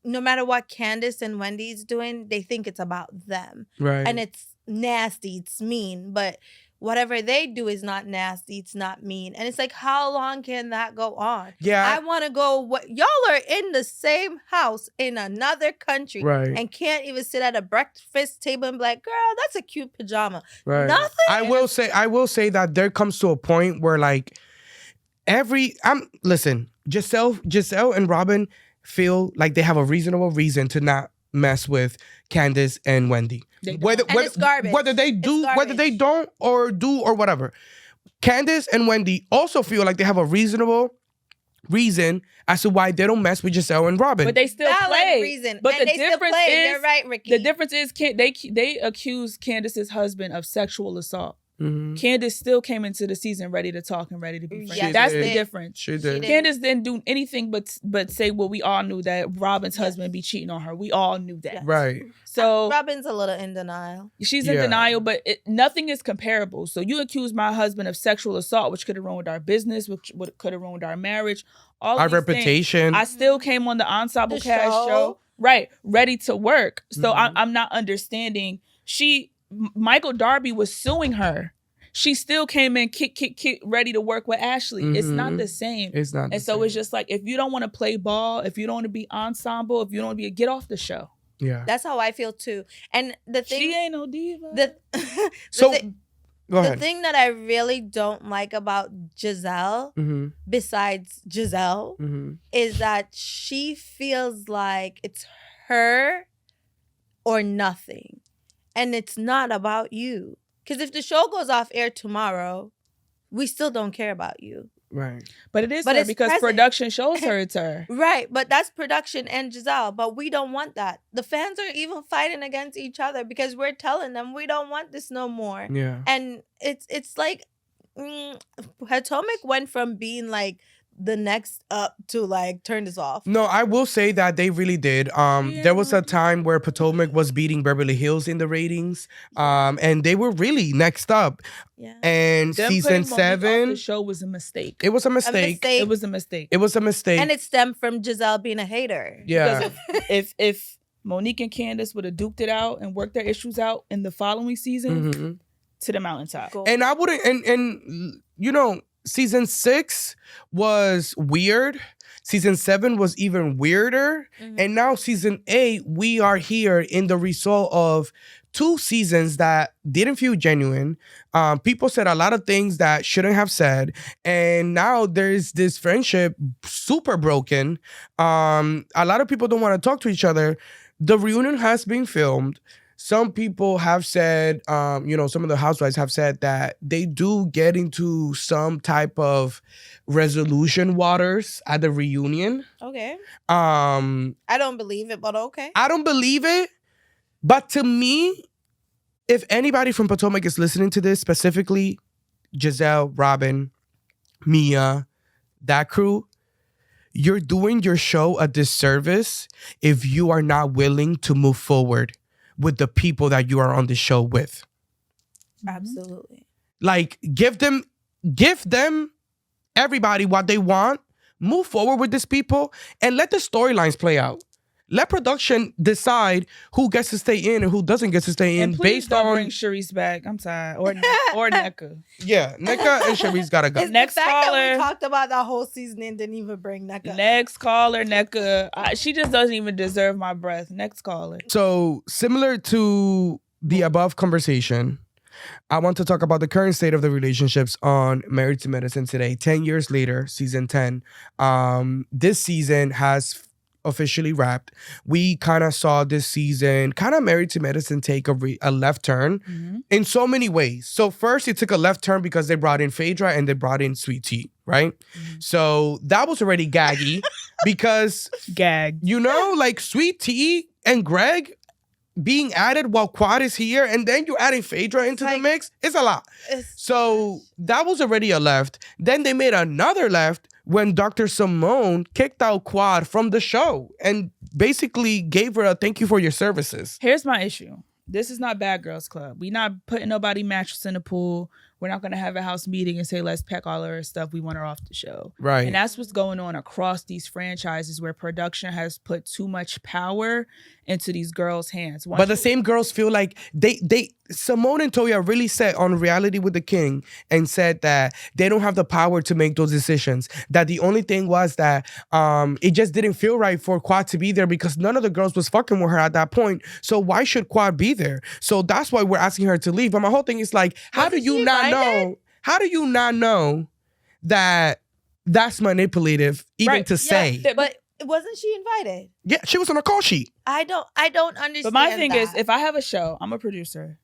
no matter what Candace and Wendy's doing, they think it's about them. Right. And it's nasty, it's mean, but whatever they do is not nasty, it's not mean. And it's like, how long can that go on? Yeah. I want to go, y'all are in the same house in another country, right, and can't even sit at a breakfast table and be like, girl, that's a cute pajama. Right. Nothing. I will say that there comes to a point where like listen, Giselle and Robin feel like they have a reasonable reason to not mess with Candace and Wendy. Whether they don't or do or whatever. Candace and Wendy also feel like they have a reasonable reason as to why they don't mess with Giselle and Robin. But they still play. Reason. But and the difference is, you're right, Ricky. The difference is they accused Candace's husband of sexual assault. Candace still came into the season ready to talk and ready to be friends. That's the difference. She did. Candace didn't do anything but say, well, we all knew that Robin's husband be cheating on her. We all knew that. Yes. Right. So Robin's a little in denial. She's in denial, but nothing is comparable. So you accuse my husband of sexual assault, which could have ruined our business, which could have ruined our marriage, all our reputation. Things. I still came on the Ensemble Cast show, right, ready to work. So I'm not understanding. Michael Darby was suing her. She still came in kick, ready to work with Ashley. It's not the same. It's not. And so it's just like, if you don't want to play ball, if you don't want to be ensemble, if you don't want to get off the show. Yeah. That's how I feel too. And the thing, she ain't no diva. Go ahead. The thing that I really don't like about Giselle, besides Giselle, is that she feels like it's her or nothing. And it's not about you. Because if the show goes off air tomorrow, we still don't care about you. Right. But it is But her it's because present. production shows her it's her. Right, but that's production and Giselle. But we don't want that. The fans are even fighting against each other because we're telling them we don't want this no more. Yeah. And it's like Potomac went from being like the next up to like turn this off. No, I will say that they really did. There was a time where Potomac was beating Beverly Hills in the ratings. And they were really next up. Yeah. And Them season putting Monique off 7, the show was a mistake. it was a mistake. It was a mistake. It was a mistake. And it stemmed from Giselle being a hater. Yeah. Because if Monique and Candace would have duked it out and worked their issues out in the following season, to the mountaintop. Cool. And I wouldn't, and you know, season 6 was weird. Season 7 was even weirder. And now season 8, we are here in the result of 2 seasons that didn't feel genuine. People said a lot of things that shouldn't have said. And now there's this friendship super broken. A lot of people don't want to talk to each other. The reunion has been filmed. Some people have said, some of the housewives have said that they do get into some type of resolution waters at the reunion. Okay. I don't believe it, but okay. I don't believe it. But to me, if anybody from Potomac is listening to this, specifically Giselle, Robin, Mia, that crew, you're doing your show a disservice if you are not willing to move forward with the people that you are on the show with. Absolutely. Like, give them everybody what they want, move forward with these people, and let the storylines play out. Let production decide who gets to stay in and who doesn't get to stay in And please based don't on bring Sharice back. I'm tired. Or NECA. Yeah, NECA and Sharice gotta go. It's Next the fact that caller. we talked about that whole season and didn't even bring NECA. Next caller, NECA. She just doesn't even deserve my breath. Next caller. So, similar to the above conversation, I want to talk about the current state of the relationships on Married to Medicine today. 10 years later, season 10. This season has officially wrapped. We kind of saw this season, kind of Married to Medicine take a left turn in so many ways. So first, it took a left turn because they brought in Phaedra and they brought in Sweet Tea, right? So that was already gaggy because, like Sweet Tea and Greg being added while Quad is here, and then you're adding Phaedra into the mix. It's a lot. So that was already a left. Then they made another left when Dr. Simone kicked out Quad from the show and basically gave her a thank you for your services. Here's my issue. This is not Bad Girls Club. We not putting nobody mattress in the pool. We're not going to have a house meeting and say, let's pack all our stuff. We want her off the show. Right. And that's what's going on across these franchises where production has put too much power into these girls' hands. But the same girls feel like Simone and Toya really said on Reality with the King and said that they don't have the power to make those decisions. That the only thing was that it just didn't feel right for Quad to be there because none of the girls was fucking with her at that point. So why should Quad be there? So that's why we're asking her to leave. But my whole thing is like, how do you not know that that's manipulative even to say? But wasn't she invited? Yeah, she was on a call sheet. I don't understand. But my thing is, if I have a show, I'm a producer.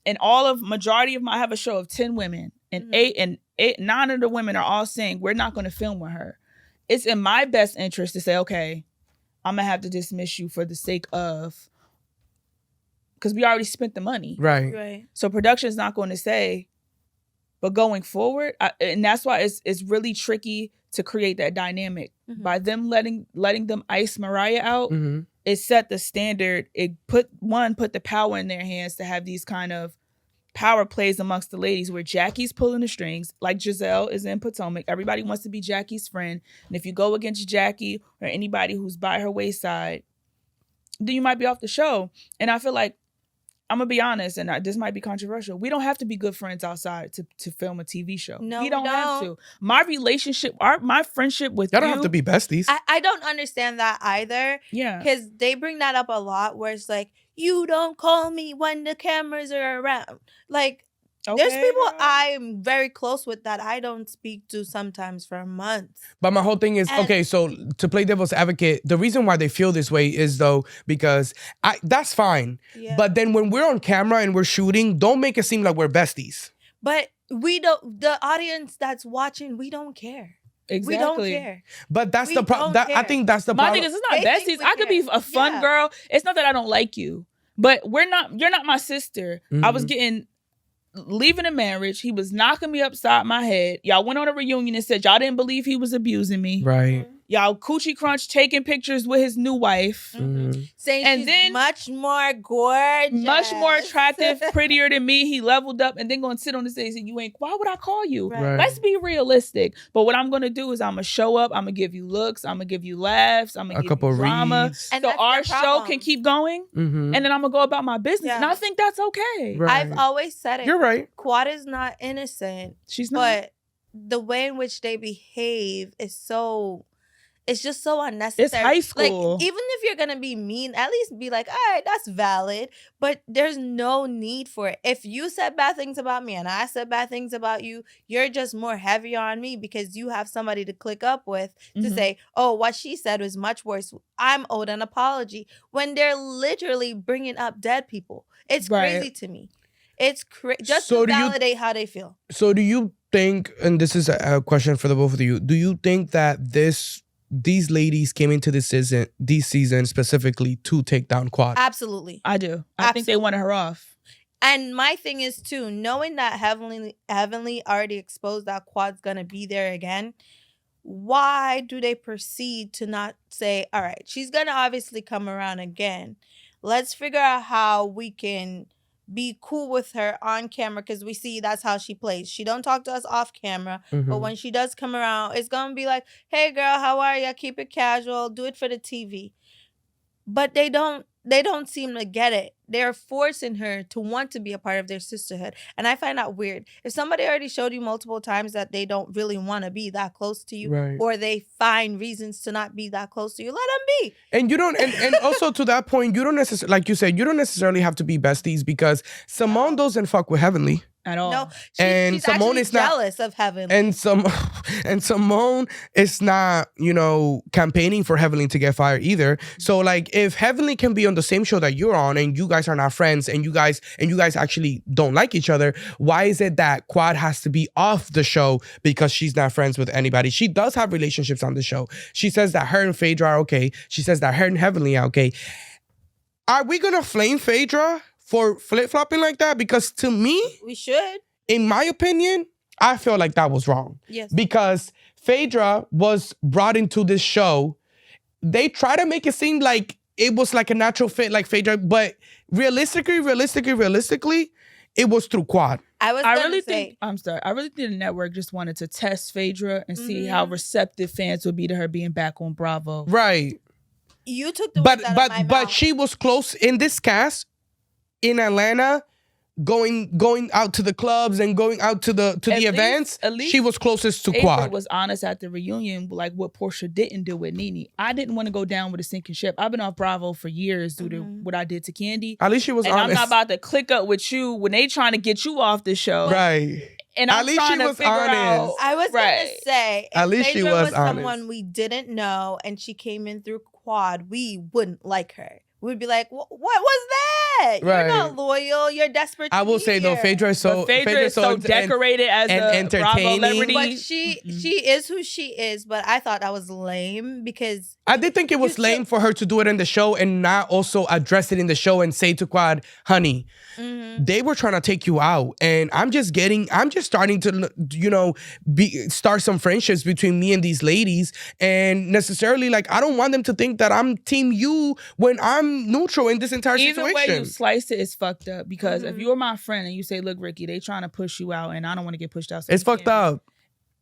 And I have a show of 10 women and 9 of the women are all saying, we're not going to film with her. It's in my best interest to say, okay, I'm going to have to dismiss you for the sake of, because we already spent the money. Right. So production is not going to say, but going forward, and that's why it's really tricky to create that dynamic. By them letting them ice Mariah out, it set the standard. It put the power in their hands to have these kind of power plays amongst the ladies where Jackie's pulling the strings, like Giselle is in Potomac. Everybody wants to be Jackie's friend. And if you go against Jackie or anybody who's by her wayside, then you might be off the show. And I feel like, I'm going to be honest, and this might be controversial. We don't have to be good friends outside to film a TV show. No, we don't have to. My relationship, my friendship with you. Y'all don't have to be besties. I don't understand that either. Yeah. Because they bring that up a lot where it's like, you don't call me when the cameras are around. Like, there's people I'm very close with that I don't speak to sometimes for months. But my whole thing is, okay, so to play devil's advocate, the reason why they feel this way is though, because that's fine. Yeah. But then when we're on camera and we're shooting, don't make it seem like we're besties. But we don't. The audience that's watching, we don't care. Exactly. We don't care. But that's the problem. I think that's the My problem. thing is, it's not besties. I could be a fun girl. It's not that I don't like you, but you're not my sister. I was leaving a marriage. He was knocking me upside my head. Y'all went on a reunion and said y'all didn't believe he was abusing me. Right. Y'all coochie crunch taking pictures with his new wife. Saying and she's then much more gorgeous. Much more attractive, prettier than me. He leveled up and then going to sit on the stage and you ain't, why would I call you? Right. Let's be realistic. But what I'm going to do is I'm going to show up. I'm going to give you looks. I'm going to give you laughs. I'm going to give you drama. So our show can keep going. And then I'm going to go about my business. And I think that's okay. Right. I've always said it. You're right. Quad is not innocent. She's not. But the way in which they behave is so... It's just so unnecessary. It's high school. Like, even if you're gonna be mean, at least be like, all right, that's valid. But there's no need for it. If you said bad things about me and I said bad things about you, you're just more heavier on me because you have somebody to click up with to say, oh, what she said was much worse. I'm owed an apology. When they're literally bringing up dead people. It's crazy to me. It's just to validate how they feel. So do you think, and this is a question for the both of you, do you think that these ladies came into this season specifically to take down Quad? Absolutely. I do. I think they wanted her off. And my thing is too, knowing that Heavenly already exposed that Quad's gonna be there again, why do they proceed to not say, all right, she's gonna obviously come around again. Let's figure out how we can be cool with her on camera, because we see that's how she plays. She don't talk to us off camera, but when she does come around, it's gonna be like, hey girl, how are ya? Keep it casual, do it for the TV. But they don't seem to get it. They're forcing her to want to be a part of their sisterhood. And I find that weird. If somebody already showed you multiple times that they don't really want to be that close to you, or they find reasons to not be that close to you, let them be. And you don't, and also to that point, you don't necessarily, like you said, you don't necessarily have to be besties, because Simone doesn't fuck with Heavenly at all. No, and she's Simone is jealous of Heavenly. And Simone is not, campaigning for Heavenly to get fired either. So like, if Heavenly can be on the same show that you're on and you guys are not friends and you guys actually don't like each other, why is it that Quad has to be off the show because she's not friends with anybody? She does have relationships on the show. She says that her and Phaedra are okay. She says that her and Heavenly are okay. Are we gonna flame Phaedra for flip-flopping like that? Because to me, we should. In my opinion, I feel like that was wrong. Yes. Because Phaedra was brought into this show. They try to make it seem like it was like a natural fit, like Phaedra, but realistically, it was through Quad. I really think the network just wanted to test Phaedra and see how receptive fans would be to her being back on Bravo. Right. You took the words out of my mouth. But she was close in this cast in Atlanta, going out to the clubs and going out to the events. At least she was closest to Quad. April was honest at the reunion, like what Porsha didn't do with NeNe. I didn't want to go down with a sinking ship. I've been off Bravo for years due to what I did to Candy. At least she was honest. I'm not about to click up with you when they trying to get you off the show. Right. And I'm trying to figure out. I was going to say, at least she was honest. Someone we didn't know and she came in through Quad, we wouldn't like her. We'd be like, what was that? You're not loyal. You're desperate to I will say though, Phaedra is so decorated as and a Bravo celebrity. But she is who she is. But I thought that was lame because I did think it was lame for her to do it in the show and not also address it in the show and say to Quad, honey, they were trying to take you out, and I'm just starting to start some friendships between me and these ladies, and necessarily like I don't want them to think that I'm team you when I'm neutral in this entire situation. Either way you slice it is fucked up, because if you're my friend and you say, look, Ricky, they trying to push you out and I don't want to get pushed out. So it's fucked up.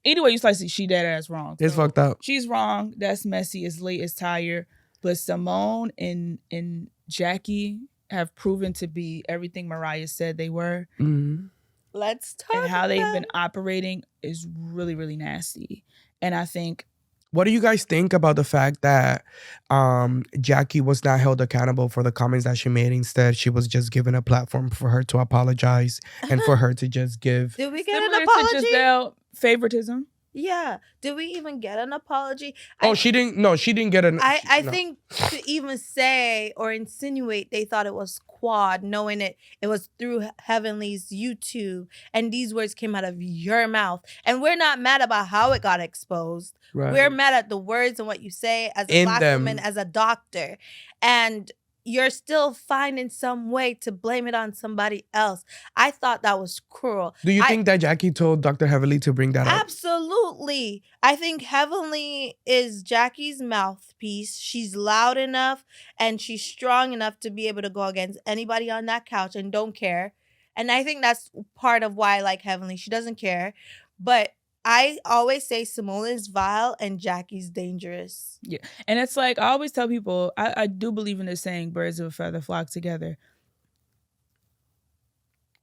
Either way you slice it, she dead ass wrong. It's fucked up. She's wrong. That's messy. It's late. It's tired. But Simone and Jackie have proven to be everything Mariah said they were. Let's talk And how they've been operating is really, really nasty. And I think... What do you guys think about the fact that Jackie was not held accountable for the comments that she made? Instead, she was just given a platform for her to apologize and for her to just give... Did we get an apology? To Giselle, favoritism. Yeah. Did we even get an apology? She didn't. No, she didn't get an. I think to even say or insinuate they thought it was Quad, knowing it was through Heavenly's YouTube, and these words came out of your mouth. And we're not mad about how it got exposed. Right. We're mad at the words and what you say as a black woman, as a doctor. And you're still finding some way to blame it on somebody else. I thought that was cruel. Do you think that Jackie told Dr. Heavenly to bring that up? Absolutely. I think Heavenly is Jackie's mouthpiece. She's loud enough and she's strong enough to be able to go against anybody on that couch and don't care. And I think that's part of why I like Heavenly. She doesn't care. But I always say Simone is vile and Jackie's dangerous. Yeah. And it's like, I always tell people, I do believe in this saying, birds of a feather flock together.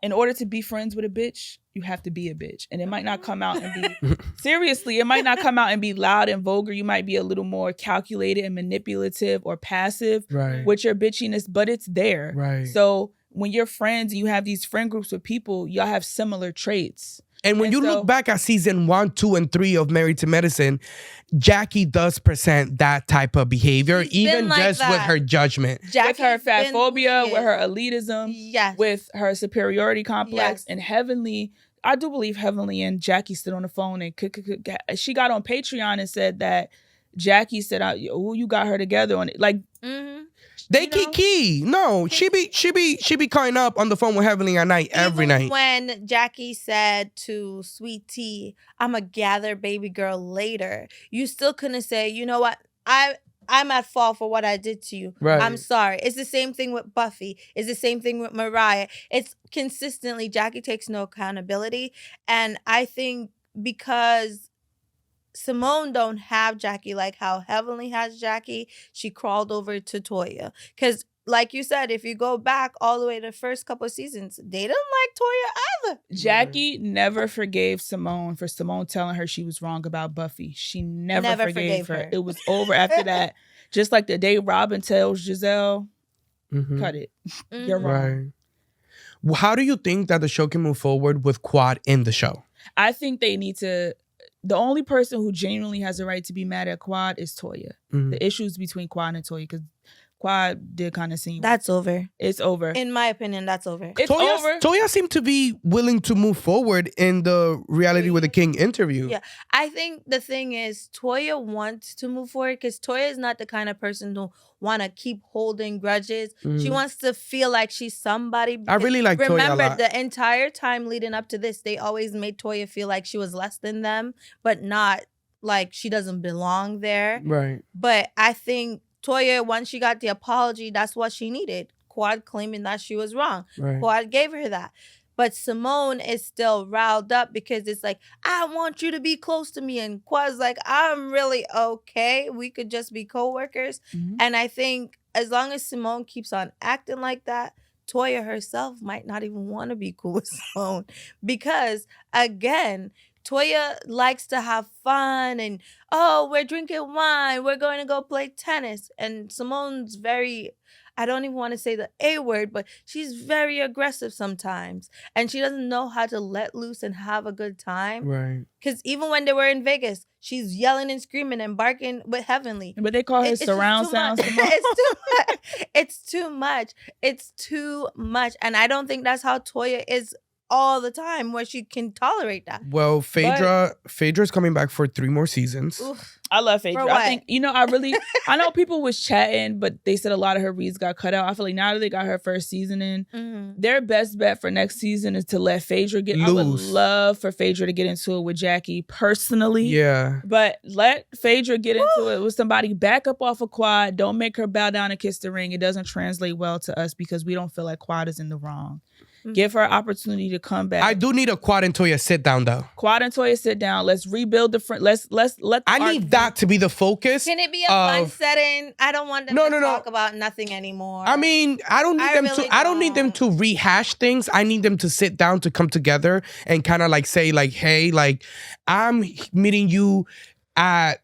In order to be friends with a bitch, you have to be a bitch. And it might not come out and be, seriously, it might not come out and be loud and vulgar. You might be a little more calculated and manipulative or passive with your bitchiness, but it's there. Right. So when you're friends and you have these friend groups with people, y'all have similar traits. And when you look back at season 1, 2, and 3 of Married to Medicine, Jackie does present that type of behavior, even like just with her judgment. With her fat phobia, with her elitism, with her superiority complex, and Heavenly. I do believe Heavenly and Jackie stood on the phone and she got on Patreon and said that Jackie said, "Oh, you got her together on it." Like, they kiki. No, she be calling up on the phone with Heavenly at night, every night. When Jackie said to Sweet Tea, "I'ma gather baby girl later," you still couldn't say, "You know what? I'm at fault for what I did to you. Right. I'm sorry." It's the same thing with Buffy. It's the same thing with Mariah. It's consistently Jackie takes no accountability, and I think because Simone don't have Jackie like how Heavenly has Jackie, she crawled over to Toya. Because like you said, if you go back all the way to the first couple of seasons, they didn't like Toya either. Jackie never forgave Simone for Simone telling her she was wrong about Buffy. She never forgave her. It was over after that. Just like the day Robin tells Giselle, cut it. You're wrong. Right. How do you think that the show can move forward with Quad in the show? I think they need to... The only person who genuinely has a right to be mad at Quad is Toya. The issues between Quad and Toya, because Quad did kind of seem... That's over. It's over. In my opinion, that's over. It's over. Toya seemed to be willing to move forward in the Reality with the King interview. Yeah. I think the thing is, Toya wants to move forward because Toya is not the kind of person who want to keep holding grudges. She wants to feel like she's somebody. I really like Toya a lot. Remember, the entire time leading up to this, they always made Toya feel like she was less than them, but not like she doesn't belong there. Right. But I think Toya, once she got the apology, that's what she needed. Quad claiming that she was wrong. Right. Quad gave her that. But Simone is still riled up because it's like, I want you to be close to me. And Quad's like, I'm really okay. We could just be co-workers. And I think as long as Simone keeps on acting like that, Toya herself might not even want to be cool with Simone. Because, again, Toya likes to have fun and, oh, we're drinking wine. We're going to go play tennis. And Simone's very... I don't even want to say the A word, but she's very aggressive sometimes. And she doesn't know how to let loose and have a good time. Right. Because even when they were in Vegas, she's yelling and screaming and barking with Heavenly. But they call her surround sound. It's too much. It's too much. And I don't think that's how Toya is all the time, where she can tolerate that. Well, Phaedra's coming back for 3 more seasons. Oof. I love Phaedra. I think, I know people was chatting, but they said a lot of her reads got cut out. I feel like now that they got her first season in, their best bet for next season is to let Phaedra get... I would love for Phaedra to get into it with Jackie personally. Yeah. But let Phaedra get into it with somebody. Back up off of Quad. Don't make her bow down and kiss the ring. It doesn't translate well to us because we don't feel like Quad is in the wrong. Give her an opportunity to come back. I do need a Quad and Toya sit down though. Quad and Toya sit down. Let's rebuild the friend. Let's let. I need that to be the focus. Can it be a fun setting? I don't want them to talk about nothing anymore. I mean, I don't need them to rehash things. I need them to sit down, to come together and kind of like say like, hey, like I'm meeting you at,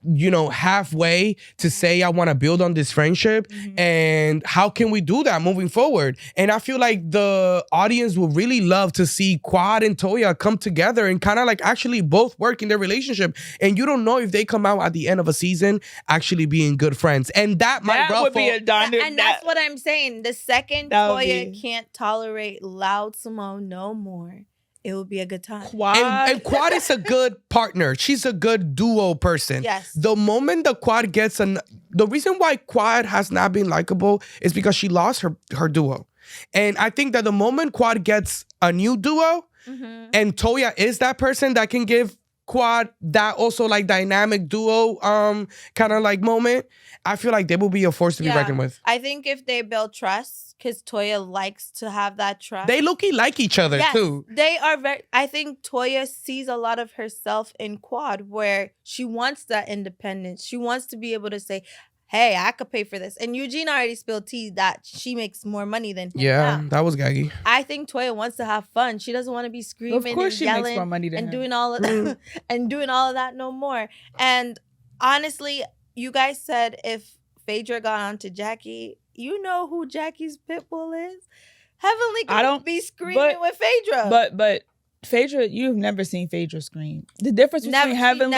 halfway to say I want to build on this friendship, and how can we do that moving forward? And I feel like the audience will really love to see Quad and Toya come together and kind of like actually both work in their relationship. And you don't know if they come out at the end of a season actually being good friends. And that might would be a done. And that's what I'm saying. The second Toya can't tolerate loud Simone no more, it will be a good time. And Quad is a good partner. She's a good duo person. Yes. The moment the Quad gets the reason why Quad has not been likable is because she lost her duo. And I think that the moment Quad gets a new duo, and Toya is that person that can give Quad that also like dynamic duo kind of like moment, I feel like they will be a force to be reckoned with. I think if they build trust, because Toya likes to have that trust. They low-key like each other too. They are I think Toya sees a lot of herself in Quad, where she wants that independence. She wants to be able to say, hey, I could pay for this. And Eugene already spilled tea that she makes more money than him. Yeah, now. that was gaggy. I think Toya wants to have fun. She doesn't want to be screaming of course and yelling she makes more money than and him. doing all of that and doing all of that no more. And honestly, you guys said if Phaedra got onto Jackie, you know who Jackie's pit bull is? Heavenly could be screaming with Phaedra. But Phaedra, you've never seen Phaedra scream. The difference between Heavenly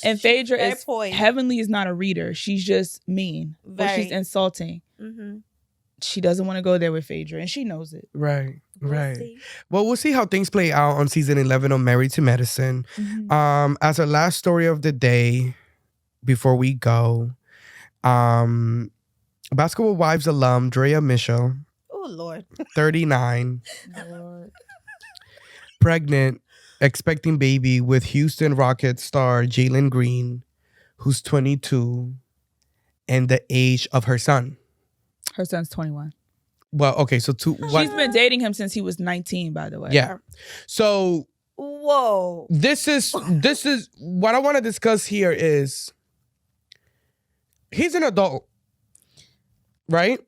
and Phaedra is Heavenly is not a reader. She's just mean. Or she's insulting. She doesn't want to go there with Phaedra, and she knows it. Right. Well, we'll see how things play out on season 11 of Married to Medicine. As our last story of the day, before we go, Basketball Wives alum Drea Mitchell, oh Lord, 39, pregnant, expecting baby with Houston Rockets star Jalen Green, who's 22, and the age of her son. Her son's 21. Well, okay, so she's been dating him since he was 19, by the way. Yeah. So whoa. This is what I want to discuss here is he's an adult, right?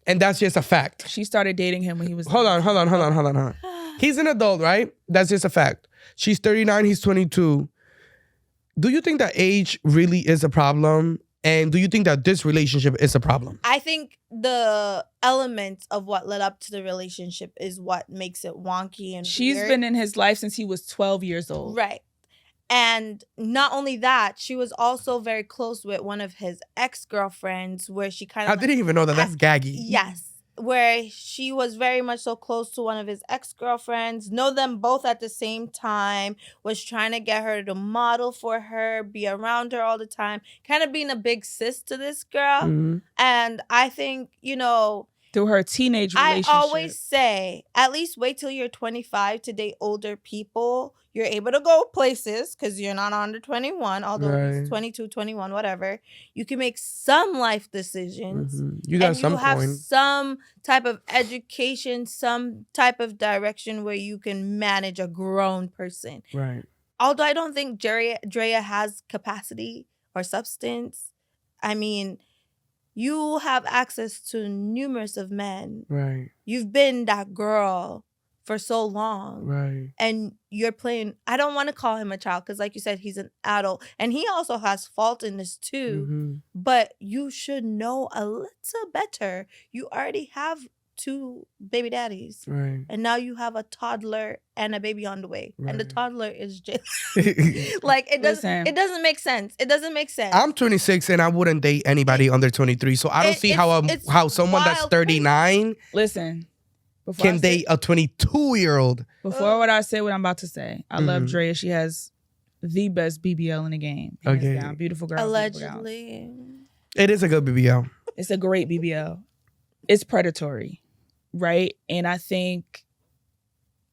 And that's just a fact. She started dating him when he was... Hold on. He's an adult, right? That's just a fact. She's 39, he's 22. Do you think that age really is a problem? And do you think that this relationship is a problem? I think the elements of what led up to the relationship is what makes it wonky and She's weird. Been in his life since he was 12 years old. Right. And not only that, she was also very close with one of his ex-girlfriends where she kind of... I didn't even know that. That's gaggy. Yes. Where she was very much so close to one of his ex-girlfriends, know them both at the same time, was trying to get her to model for her, be around her all the time, kind of being a big sis to this girl. And I think, through her teenage relationship. I always say, at least wait till you're 25 to date older people. You're able to go places because you're not under 21, although it's 22, 21, whatever. You can make some life decisions. You got some have some type of education, some type of direction where you can manage a grown person. Right. Although I don't think Drea has capacity or substance. I mean, you have access to numerous of men. Right. You've been that girl for so long. Right. And you're playing, I don't want to call him a child because like you said, he's an adult. And he also has fault in this too. But you should know a little better. You already have 2 baby daddies. Right. And now you have a toddler and a baby on the way. Right. And the toddler is just like it doesn't make sense. It doesn't make sense. I'm 26 and I wouldn't date anybody under 23. So I don't see how someone that's 39 can date a 22-year-old. Before what I say, what I'm about to say, I love Drea. She has the best BBL in the game. Okay. Down. Beautiful girl. Allegedly. It is a good BBL. It's a great BBL. It's predatory, right? And I think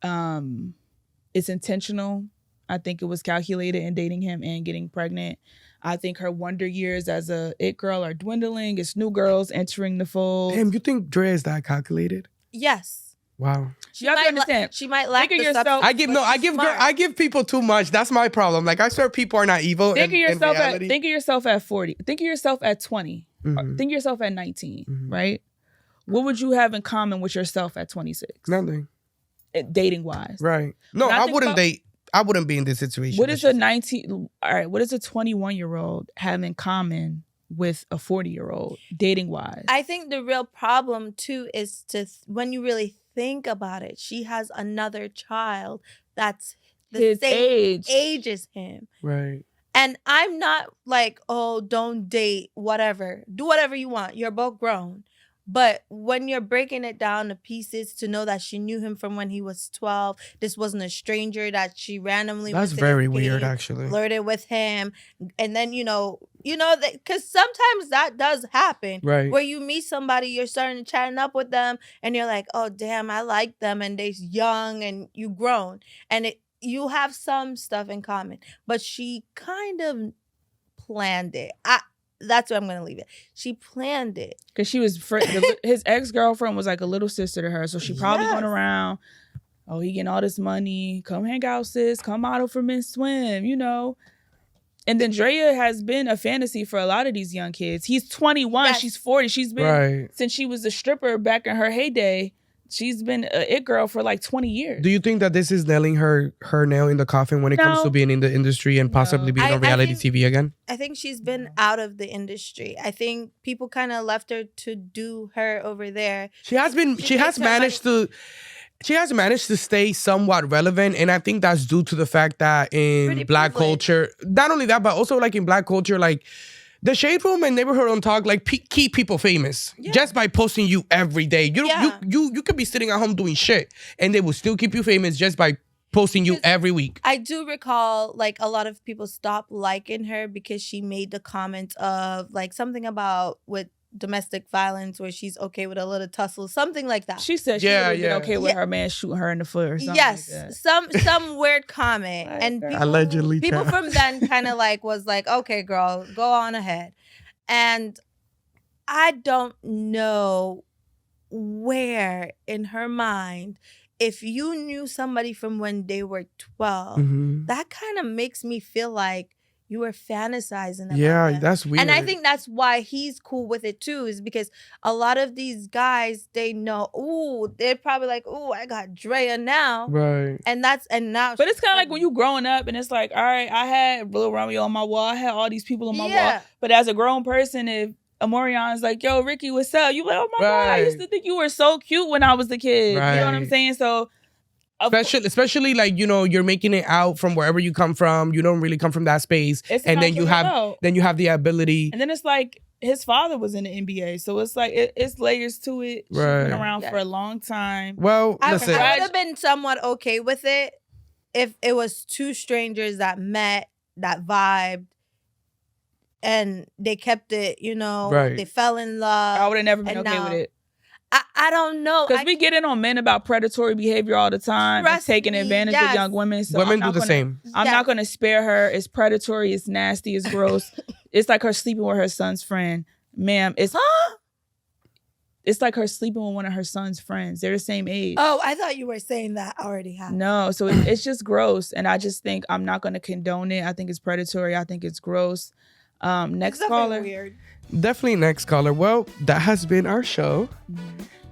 it's intentional. I think it was calculated in dating him and getting pregnant. I think her wonder years as a it girl are dwindling. It's new girls entering the fold. Damn, you think Drea is that calculated? Yes. Wow. You have to understand. She might lack the yourself. I give people too much. That's my problem. Like I swear people are not evil. Think of yourself at 40. Think of yourself at 20. Think of yourself at 19. Right? What would you have in common with yourself at 26? Nothing. Dating wise. Right. No, I wouldn't date I wouldn't be in this situation. What does a 21-year-old have in common with a 40-year-old dating wise? I think the real problem too is when you really think about it, she has another child that's the His same age as him. Right. And I'm not like, oh, don't date, whatever. Do whatever you want. You're both grown. But when you're breaking it down to pieces to know that she knew him from when he was 12, this wasn't a stranger that she randomly That's very weird, actually. Flirted with him. And then, because sometimes that does happen. Right. Where you meet somebody, you're starting to chatting up with them, and you're like, oh, damn, I like them, and they're young, and you grown. And you have some stuff in common. But she kind of planned it. That's where I'm going to leave it. She planned it. Because she was, his ex-girlfriend was like a little sister to her. So she probably going around, oh, he getting all this money. Come hang out, sis. Come model for Men's Swim, And then Drea has been a fantasy for a lot of these young kids. He's 21. Yes. She's 40. She's been, since she was a stripper back in her heyday, she's been an it girl for like 20 years. Do you think that this is nailing her nail in the coffin when it comes to being in the industry and possibly being on reality TV again? I think she's been out of the industry. I think people kind of left her to do her over there. She has managed to stay somewhat relevant, and I think that's due to the fact that in Black culture, not only that, but also like in Black culture, like the Shade Room and Neighborhood on Talk keep people famous just by posting you every day. You could be sitting at home doing shit, and they will still keep you famous just by posting you every week. I do recall like a lot of people stopped liking her because she made the comment of like something about with domestic violence where she's okay with a little tussle, something like that. She said she would have been okay with her man shooting her in the foot or something. Yes, like that. some weird comment, and people from then kind of like was like, okay, girl, go on ahead. And I don't know where in her mind, if you knew somebody from when they were 12, that kind of makes me feel like you were fantasizing about them. That's weird. And I think that's why he's cool with it too, is because a lot of these guys, they know, they're probably like, I got Drea now. Right. And now. But it's kind of like when you growing up and it's like, all right, I had Lil Romeo on my wall. I had all these people on my wall. But as a grown person, if Amarion's like, yo, Ricky, what's up? You like, oh my God, I used to think you were so cute when I was a kid. Right. You know what I'm saying? So Especially like, you're making it out from wherever you come from. You don't really come from that space. And then you have the ability. And then it's like his father was in the NBA. So it's like it's layers to it. She's been around for a long time. Well, listen. I would have been somewhat okay with it if it was two strangers that met, that vibed, and they kept it, they fell in love. I would have never been okay with it. I don't know. Because we get in on men about predatory behavior all the time. And taking advantage of young women. So women do the same. I'm not going to spare her. It's predatory. It's nasty. It's gross. It's like her sleeping with her son's friend. Ma'am, it's like her sleeping with one of her son's friends. They're the same age. Oh, I thought you were saying that already happened. No, so it's just gross. And I just think I'm not going to condone it. I think it's predatory. I think it's gross. Next caller. Weird. Definitely next caller. Well, that has been our show.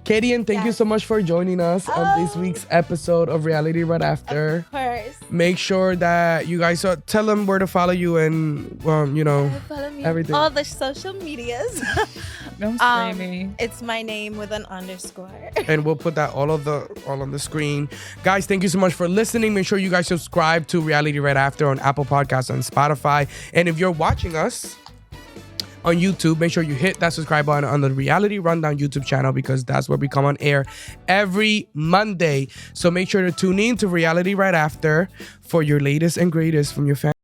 Katie, and thank you so much for joining us on this week's episode of Reality Right After. Of course. Make sure that you guys tell them where to follow you and, follow me everything. All the social medias. Don't spray me. It's my name with an underscore. And we'll put that all on the screen. Guys, thank you so much for listening. Make sure you guys subscribe to Reality Right After on Apple Podcasts and Spotify. And if you're watching us on YouTube, make sure you hit that subscribe button on the Reality Rundown YouTube channel, because that's where we come on air every Monday. So make sure to tune in to Reality Right After for your latest and greatest from your family.